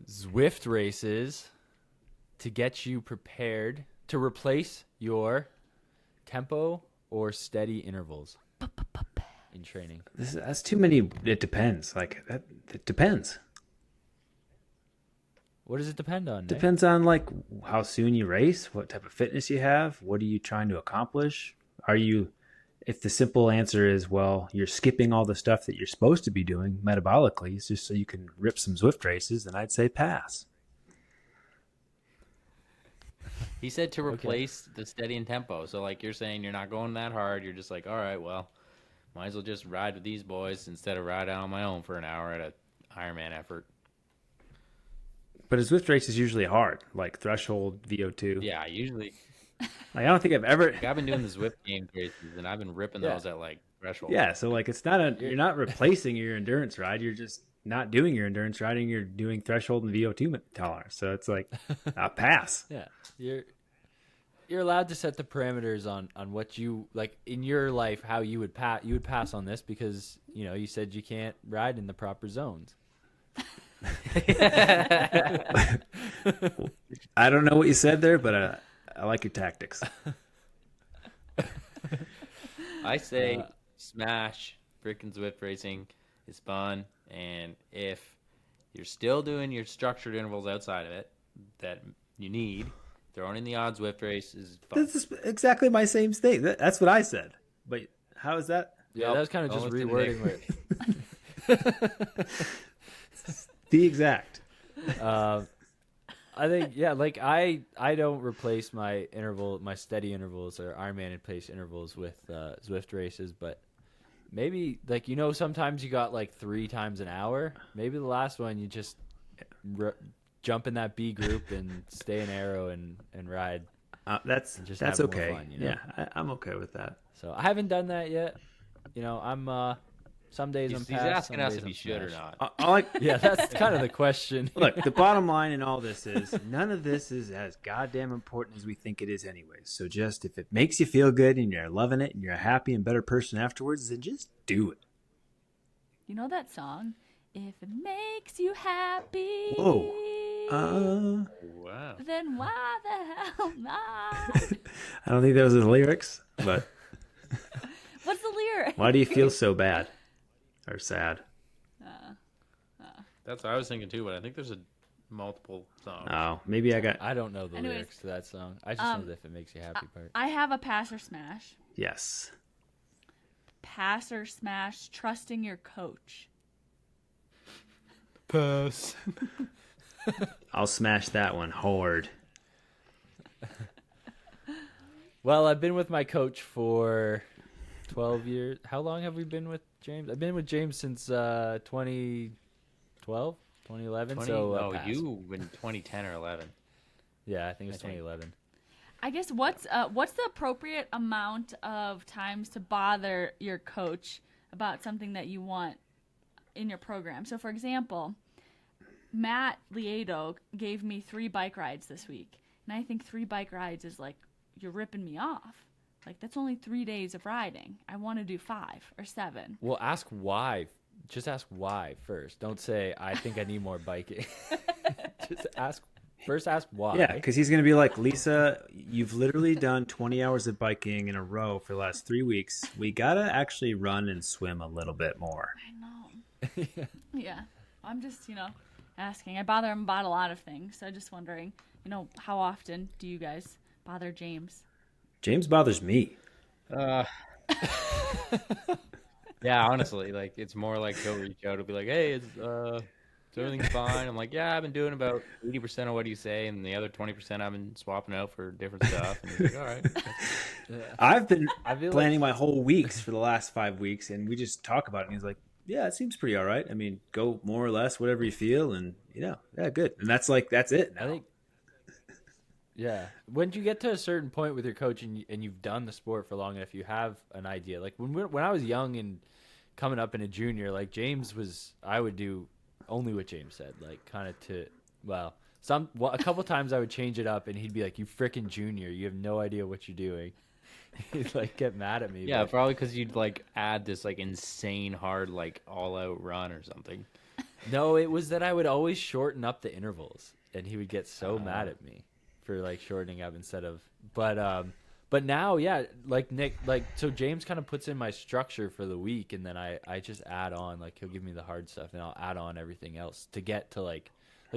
Zwift races to get you prepared to replace your tempo or steady intervals in training. That's too many. It depends. Like that. It depends. What does it depend on, Nick? Depends on like how soon you race, what type of fitness you have, what are you trying to accomplish? If the simple answer is, well, you're skipping all the stuff that you're supposed to be doing metabolically just so you can rip some Zwift races, then I'd say pass. He said to replace the steady and tempo. So, like, you're saying you're not going that hard. You're just like, all right, well, might as well just ride with these boys instead of ride on my own for an hour at an Ironman effort. But a Zwift race is usually hard, like threshold, VO2. Yeah, usually. Like, I don't think I've ever. I've been doing the Zwift game races, and I've been ripping those at, like, threshold. Yeah, so like it's not you're not replacing your endurance ride. You're just not doing your endurance riding. You're doing threshold and VO2 tolerance. So it's like a pass. Yeah, you're allowed to set the parameters on what you like in your life, how you would pass. You would pass on this because you said you can't ride in the proper zones. I don't know what you said there, but I like your tactics. I say smash freaking Zwift racing is fun, and if you're still doing your structured intervals outside of it that you need, throwing in the odd Zwift race is fun. This is exactly my same thing. That's what I said. But how is that? Yeah, that was kind of just almost rewording it. The exact. I think like I don't replace my steady intervals or Ironman in place intervals with Zwift races, but maybe like sometimes you got like 3 times an hour. Maybe the last one you just jump in that B group and stay in aero and ride. That's have more okay. fun, Yeah, I'm okay with that. So I haven't done that yet. I'm some days He's, I'm he's past, asking some us days if I'm he should or smashed. not. Yeah, that's kind of the question. Look, the bottom line in all this is none of this is as goddamn important as we think it is anyways. So just if it makes you feel good and you're loving it and you're a happy and better person afterwards, then just do it. You know that song? If it makes you happy, Whoa. Wow. then why the hell not? I don't think those are the lyrics, but What's the lyric? why do you feel so bad or sad? That's what I was thinking too, but I think there's a multiple songs. Oh, maybe I got I don't know the Anyways, lyrics to that song. I just know the if it makes you happy part. I have a pass or smash. yes. Pass or smash trusting your coach. Pass. I'll smash that one hard. Well, I've been with my coach for 12 years. How long have we been with James? I've been with James since 2012, 2011. Pass. You in 2010 or 11. Yeah, I think it was I think. 2011. I guess what's the appropriate amount of times to bother your coach about something that you want in your program? So, for example, Matt Liedo gave me 3 bike rides this week, and I think 3 bike rides is like you're ripping me off. Like that's only 3 days of riding. I want to do 5 or 7. Well, ask why. Just ask why first. Don't say, I think I need more biking. Just ask why. Yeah, because he's going to be like, Lisa, you've literally done 20 hours of biking in a row for the last 3 weeks. We got to actually run and swim a little bit more. I know. Yeah. I'm just, asking. I bother him about a lot of things. So I'm just wondering, how often do you guys bother James? James bothers me. Yeah, honestly, like it's more like he'll reach out and be like, "Hey, is everything fine?" I'm like, "Yeah, I've been doing about 80% of what you say, and the other 20% I've been swapping out for different stuff." And he's like, "All right." I've been I feel planning my whole weeks for the last 5 weeks, and we just talk about it. And he's like, "Yeah, it seems pretty all right. I mean, go more or less whatever you feel, and yeah, good." And that's it. Now. I think, yeah. When you get to a certain point with your coach and you've done the sport for long enough, you have an idea. Like when I was young and coming up in a junior, like I would do only what James said, like kind of a couple times I would change it up and he'd be like, "You frickin' junior, you have no idea what you're doing." He'd like get mad at me. Yeah, but probably because you'd like add this like insane hard like all out run or something. no, it was that I would always shorten up the intervals and he would get so mad at me for like shortening up instead of, but now, yeah, like Nick, like, so James kind of puts in my structure for the week and then I just add on, like he'll give me the hard stuff and I'll add on everything else to get to like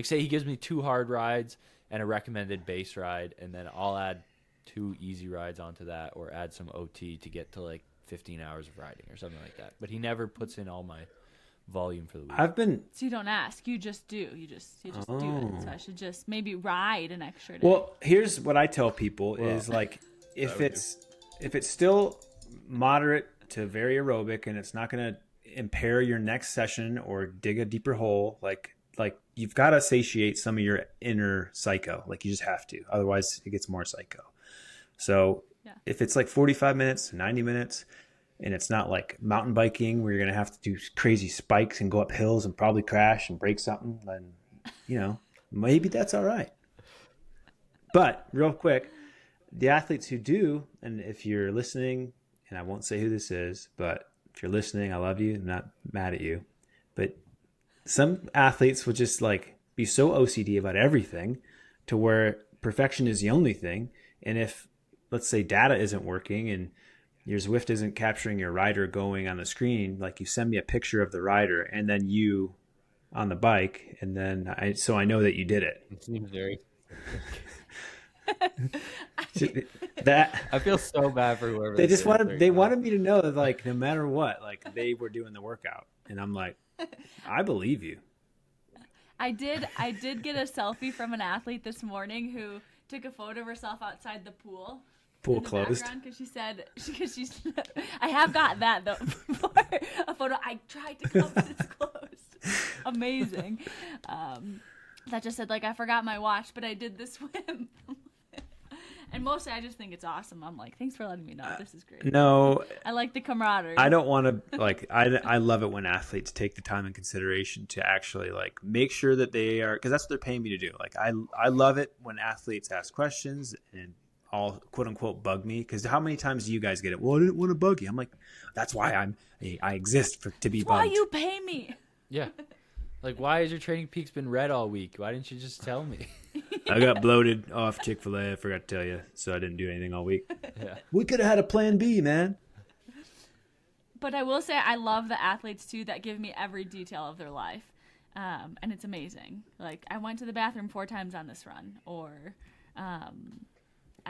say he gives me 2 hard rides and a recommended base ride and then I'll add 2 easy rides onto that or add some OT to get to like 15 hours of riding or something like that. But he never puts in all my volume for the week. So you don't ask, you just do. You just do it. So I should just maybe ride an extra day. Well, here's what I tell people is like if it's still moderate to very aerobic and it's not going to impair your next session or dig a deeper hole, like you've got to satiate some of your inner psycho. Like you just have to. Otherwise it gets more psycho. So if it's like 45 minutes, 90 minutes, and it's not like mountain biking where you're going to have to do crazy spikes and go up hills and probably crash and break something, then, maybe that's all right. But real quick, the athletes who do, and if you're listening, and I won't say who this is, but if you're listening, I love you. I'm not mad at you. But some athletes will just like be so OCD about everything to where perfection is the only thing. And if, let's say, data isn't working and your Zwift isn't capturing your rider going on the screen, like you send me a picture of the rider and then you on the bike, and then I know that you did it. It seems very. That I feel so bad for whoever they just wanted me to know that like no matter what, like they were doing the workout, and I'm like, I believe you. I did get a selfie from an athlete this morning who took a photo of herself outside the pool. Pool closed. Because she's I have got that though before a photo. I tried to come, but it's closed. Amazing. That just said like I forgot my watch, but I did the swim. And mostly I just think it's awesome. I'm like, thanks for letting me know. This is great. No, I like the camaraderie. I don't want to like. I love it when athletes take the time and consideration to actually like make sure that they are, because that's what they're paying me to do. Like I love it when athletes ask questions and all quote unquote bug me, because how many times do you guys get it? Well, I didn't want to bug you. I'm like, that's why I exist to be that's bugged. why you pay me. Yeah. Like, why has your training peaks been red all week? Why didn't you just tell me? I got bloated off Chick-fil-A. I forgot to tell you, so I didn't do anything all week. Yeah. We could have had a plan B, man. But I will say I love the athletes too that give me every detail of their life, and it's amazing. Like I went to the bathroom 4 times on this run, or I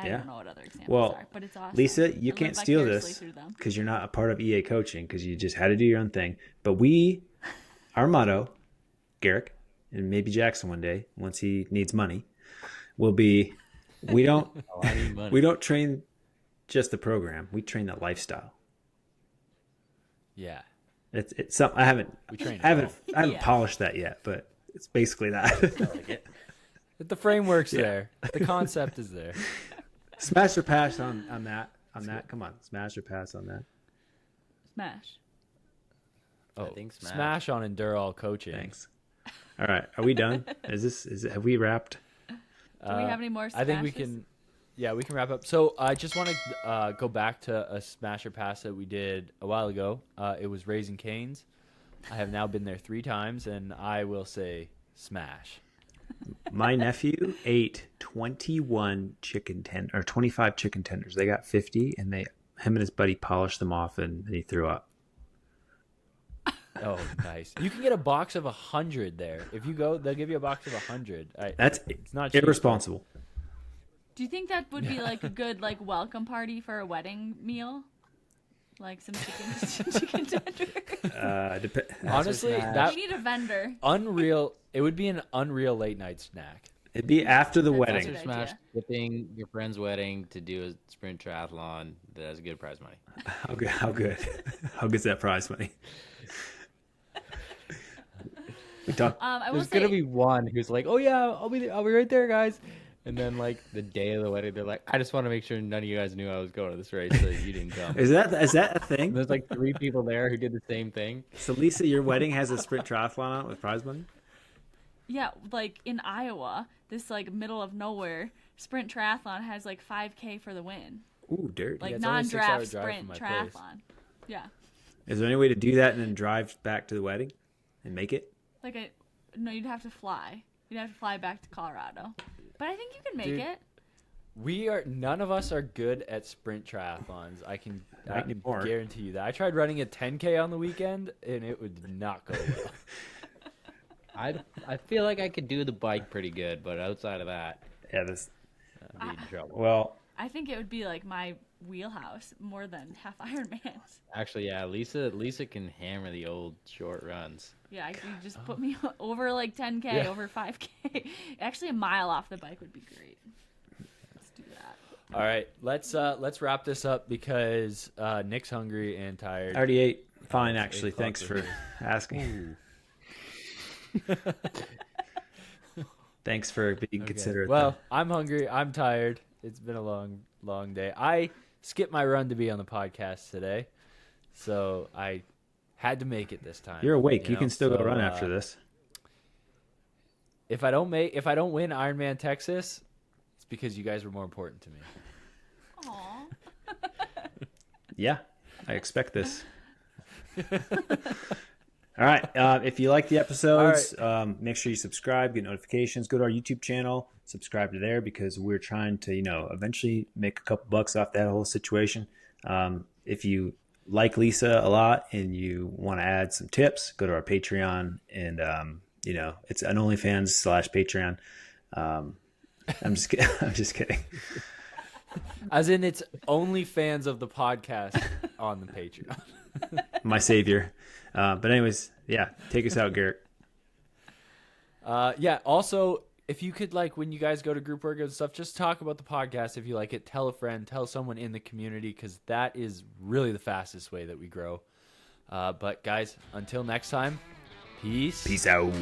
don't know what other examples are, but it's awesome. Lisa, you can't steal this because you're not a part of EA coaching because you just had to do your own thing. But our motto, Garrick, and maybe Jackson one day once he needs money, will be we don't train just the program, we train the lifestyle. Yeah. It's something I haven't polished that yet, but it's basically that. I like it. The framework's there. The concept is there. Smash or pass on that. Come on, smash or pass on that. Smash. Oh, I think smash on Enduro coaching. Thanks. All right, are we done? Have we wrapped? Do we have any more smashes? I think we can. Yeah, we can wrap up. So I just want to go back to a smash or pass that we did a while ago. It was Raising Cane's. I have now been there 3 times, and I will say smash. My nephew ate 25 chicken tenders. They got 50, and him and his buddy polished them off, and then he threw up. Oh, nice. You can get a box of 100 there. If you go, they'll give you a box of 100. It's not cheap. irresponsible. Do you think that would be like a good welcome party for a wedding meal? Like some chicken tender? Honestly, we need a vendor. Unreal. It would be an unreal late night snack. It'd be after the wedding. That's a good Smash idea. skipping your friend's wedding to do a sprint triathlon that has good prize money. How good? How good's that prize money? There's gonna be one who's like, "Oh yeah, I'll be right there, guys." And then the day of the wedding, they're like, "I just want to make sure none of you guys knew I was going to this race, so you didn't come." Is that a thing? And there's 3 people there who did the same thing. So Lisa, your wedding has a sprint triathlon on it with prize money? Yeah, in Iowa, this middle of nowhere sprint triathlon has 5K for the win. Ooh, dirty. Yeah, it's only a 6-hour non-draft drive sprint from my triathlon. place. Yeah. Is there any way to do that and then drive back to the wedding and make it? No, you'd have to fly. You'd have to fly back to Colorado. But I think you can make it. None of us are good at sprint triathlons. I can anymore. guarantee you that. I tried running a 10K on the weekend, and it would not go well. I feel like I could do the bike pretty good, but outside of that, Yeah, I'd be in trouble. well, I think it would be my wheelhouse more than half Ironmans. Actually, yeah, Lisa can hammer the old short runs. Yeah, you just put me over 10K, over 5K. Actually, a mile off the bike would be great. Let's do that. All right, let's wrap this up because Nick's hungry and tired. I already ate. Fine, It's actually. 8 o'clock Thanks for asking. Thanks for being considerate. Well, I'm hungry. I'm tired. It's been a long day. I skipped my run to be on the podcast today, so I had to make it this time. You're awake. You know? can still go So, run after this. If I don't win Ironman Texas, it's because you guys were more important to me. Aw. Yeah, I expect this. All right. If you like the episodes, make sure you subscribe, get notifications, go to our YouTube channel, subscribe to there because we're trying to, eventually make a couple bucks off that whole situation. If you like Lisa a lot and you want to add some tips, go to our Patreon and, it's an OnlyFans /Patreon. I'm just kidding. As in, it's only fans of the podcast on the Patreon. My savior. But anyways, yeah, take us out, Garrett. Yeah. Also, if you could, when you guys go to group workouts and stuff, just talk about the podcast. If you like it, tell a friend, tell someone in the community, because that is really the fastest way that we grow. But guys, until next time, peace. Peace out.